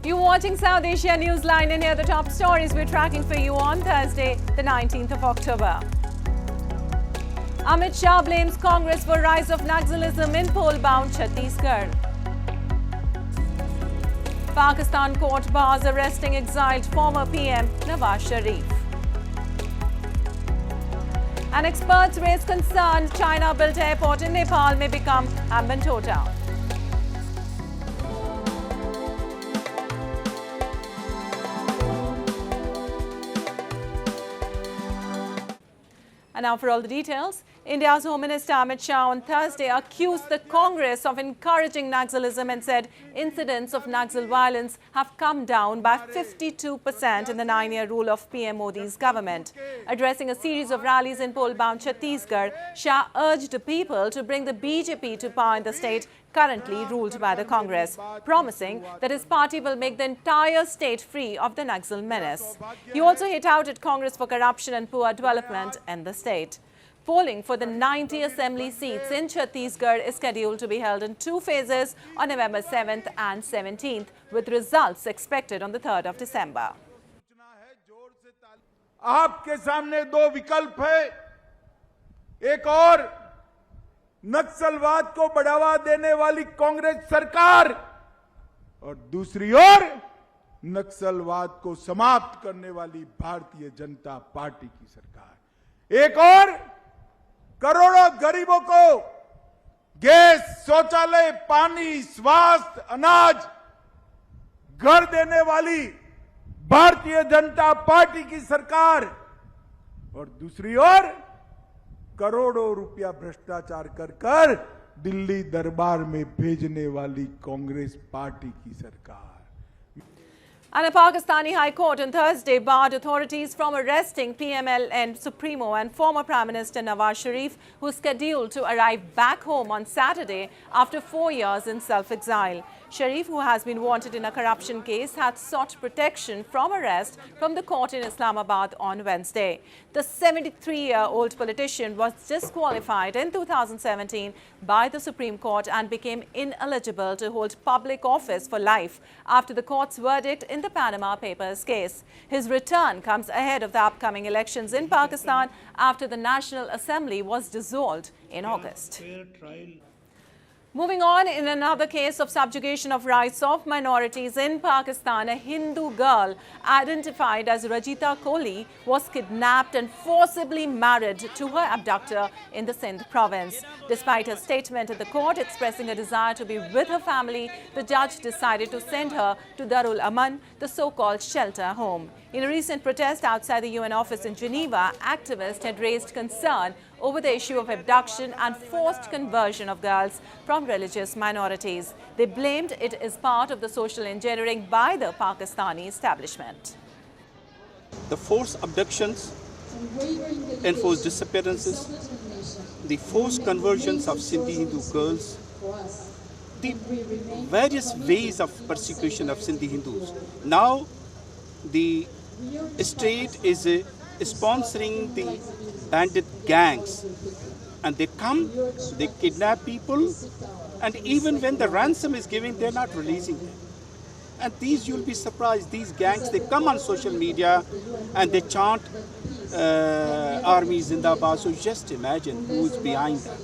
You're watching South Asia Newsline, and here are the top stories we're tracking for you on Thursday, the 19th of October. Amit Shah blames Congress for rise of Naxalism in poll-bound Chhattisgarh. Pakistan court bars arresting exiled former PM Nawaz Sharif. And experts raise concern China-built airport in Nepal may become hambantota. And now for all the details. India's Home Minister Amit Shah on Thursday accused the Congress of encouraging Naxalism and said incidents of Naxal violence have come down by 52% in the 9-year rule of PM Modi's government. Addressing a series of rallies in poll-bound Chhattisgarh, Shah urged people to bring the BJP to power in the state currently ruled by the Congress, promising that his party will make the entire state free of the Naxal menace. He also hit out at Congress for corruption and poor development in the state. Polling for the 90 assembly seats in Chhattisgarh is scheduled to be held in 2 phases on November 7th and 17th, with results expected on the 3rd of December. आपके सामने 2 विकल्प है, एक और नक्सलवाद को बढ़ावा देने वाली कांग्रेस सरकार और दूसरी ओर नक्सलवाद को समाप्त करने वाली भारतीय जनता पार्टी की सरकार। एक और करोड़ों गरीबों को गैस, शौचालय, पानी, स्वास्थ्य, अनाज, घर देने वाली भारतीय जनता पार्टी की सरकार और दूसरी ओर करोड़ों रुपया भ्रष्टाचार कर दिल्ली दरबार में भेजने वाली कांग्रेस पार्टी की सरकार। And a Pakistani High Court on Thursday barred authorities from arresting PML-N supremo and former Prime Minister Nawaz Sharif, who is scheduled to arrive back home on Saturday after 4 years in self-exile. Sharif, who has been wanted in a corruption case, had sought protection from arrest from the court in Islamabad on Wednesday. The 73-year-old politician was disqualified in 2017 by the Supreme Court and became ineligible to hold public office for life after the court's verdict in the Panama Papers case. His return comes ahead of the upcoming elections in Pakistan after the National Assembly was dissolved in August. Moving on, in another case of subjugation of rights of minorities in Pakistan, a Hindu girl identified as Rajita Kohli was kidnapped and forcibly married to her abductor in the Sindh province. Despite her statement at the court expressing a desire to be with her family, the judge decided to send her to Darul Aman, the so-called shelter home. In a recent protest outside the UN office in Geneva, activists had raised concern over the issue of abduction and forced conversion of girls from religious minorities. They blamed it as part of the social engineering by the Pakistani establishment. The forced abductions, enforced disappearances, the forced conversions of Sindhi Hindu girls, the various ways of persecution of Sindhi Hindus. Now, the state is sponsoring the bandit gangs, and they come, they kidnap people, and even when the ransom is given, they're not releasing them. And these, you'll be surprised, these gangs, they come on social media and they chant Army Zindabad. So just imagine who's behind that.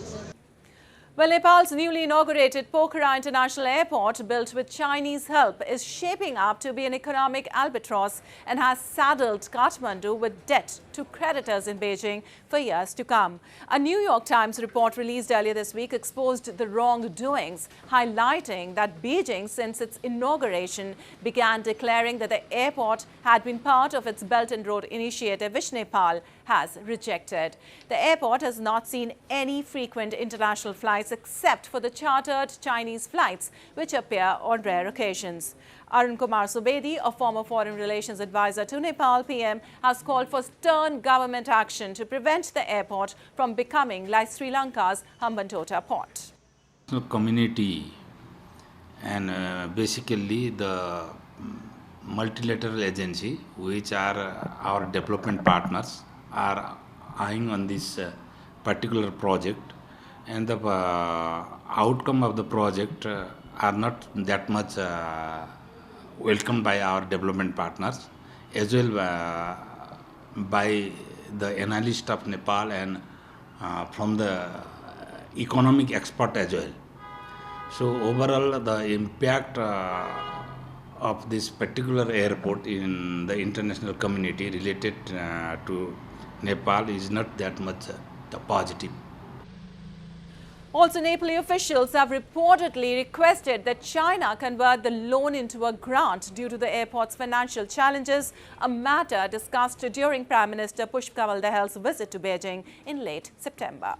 Well, Nepal's newly inaugurated Pokhara International Airport, built with Chinese help, is shaping up to be an economic albatross and has saddled Kathmandu with debt to creditors in Beijing for years to come. A New York Times report released earlier this week exposed the wrongdoings, highlighting that Beijing, since its inauguration, began declaring that the airport had been part of its Belt and Road Initiative, which Nepal has rejected. The airport has not seen any frequent international flights except for the chartered Chinese flights, which appear on rare occasions. Arun Kumar Subedi, a former foreign relations advisor to Nepal PM, has called for stern government action to prevent the airport from becoming like Sri Lanka's Hambantota port. Community and basically the multilateral agency, which are our development partners, are eyeing on this particular project, and the outcome of the project are not that much welcomed by our development partners, as well by the analysts of Nepal and from the economic expert as well. So overall, the impact of this particular airport in the international community related to Nepal is not that much positive. Also, Nepali officials have reportedly requested that China convert the loan into a grant due to the airport's financial challenges, a matter discussed during Prime Minister Pushp Kamal Dahal's visit to Beijing in late September.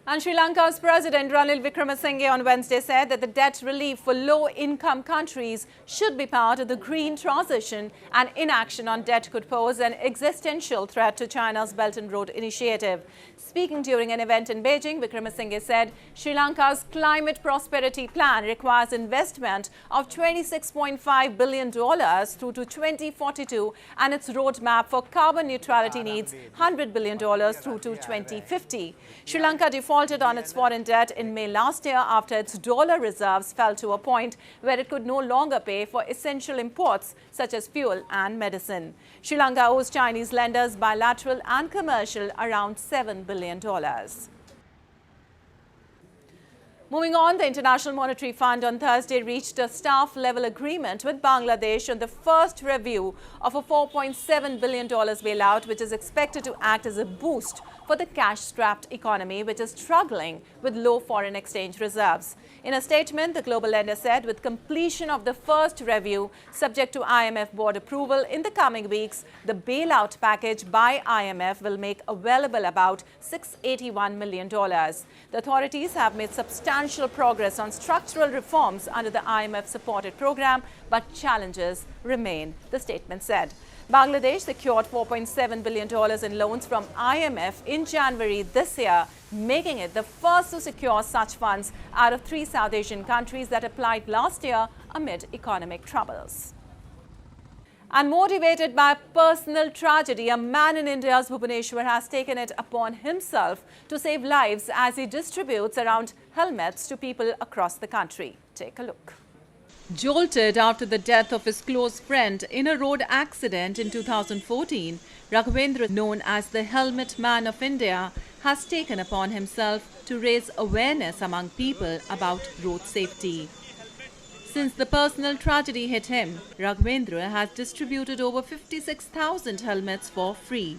And Sri Lanka's President Ranil Wickremesinghe on Wednesday said that the debt relief for low-income countries should be part of the green transition, and inaction on debt could pose an existential threat to China's Belt and Road Initiative. Speaking during an event in Beijing, Wickremesinghe said Sri Lanka's climate prosperity plan requires investment of $26.5 billion through to 2042, and its roadmap for carbon neutrality needs $100 billion through to 2050. Sri Lanka defaulted on its foreign debt in May last year after its dollar reserves fell to a point where it could no longer pay for essential imports such as fuel and medicine. Sri Lanka owes Chinese lenders, bilateral and commercial, around $7 billion. Moving on, the International Monetary Fund on Thursday reached a staff-level agreement with Bangladesh on the first review of a $4.7 billion bailout, which is expected to act as a boost for the cash-strapped economy, which is struggling with low foreign exchange reserves. In a statement, the global lender said with completion of the first review, subject to IMF board approval in the coming weeks, the bailout package by IMF will make available about $681 million. The authorities have made substantial progress on structural reforms under the IMF-supported program, but challenges remain, the statement said. Bangladesh secured $4.7 billion in loans from IMF in January this year, making it the first to secure such funds out of 3 South Asian countries that applied last year amid economic troubles. And motivated by personal tragedy, a man in India's Bhubaneswar has taken it upon himself to save lives as he distributes around helmets to people across the country. Take a look. Jolted after the death of his close friend in a road accident in 2014, Raghavendra, known as the Helmet Man of India, has taken upon himself to raise awareness among people about road safety. Since the personal tragedy hit him, Raghavendra has distributed over 56,000 helmets for free.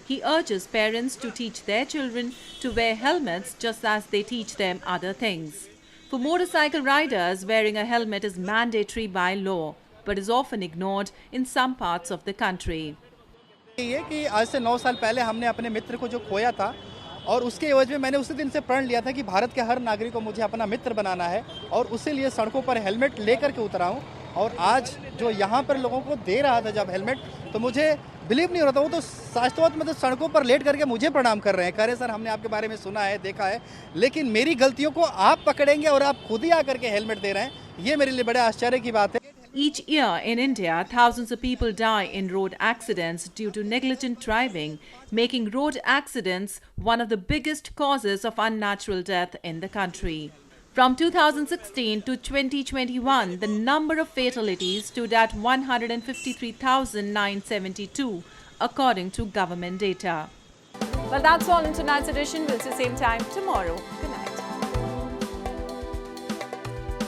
He urges parents to teach their children to wear helmets just as they teach them other things. For motorcycle riders, wearing a helmet is mandatory by law, but is often ignored in some parts of the country. ये कि आज से 9 साल पहले हमने अपने मित्र को जो खोया था और उसके एवज में मैंने उसी दिन से प्रण लिया था कि भारत के हर नागरिक को मुझे अपना मित्र बनाना है और उसी लिए सड़कों पर हेलमेट लेकर के उतरा हूँ। और आज जो यहाँ पर लोगों को दे रहा था जब हेलमेट, तो मुझे बिलीव नहीं हो रहा था। वो तो शाश्वत में तो सड़कों पर लेट करके मुझे प्रणाम कर रहे हैं, कह रहे सर हमने आपके बारे में सुना है, देखा है, लेकिन मेरी गलतियों को आप पकड़ेंगे और आप खुद ही आकर के हेलमेट दे रहे हैं, ये मेरे लिए बड़े आश्चर्य की बात है। Each year in India, thousands of people die in road accidents due to negligent driving, making road accidents one of the biggest causes of unnatural death in the country. From 2016 to 2021, the number of fatalities stood at 153,972, according to government data. Well, that's all in tonight's edition. We'll see you same time tomorrow. Good night.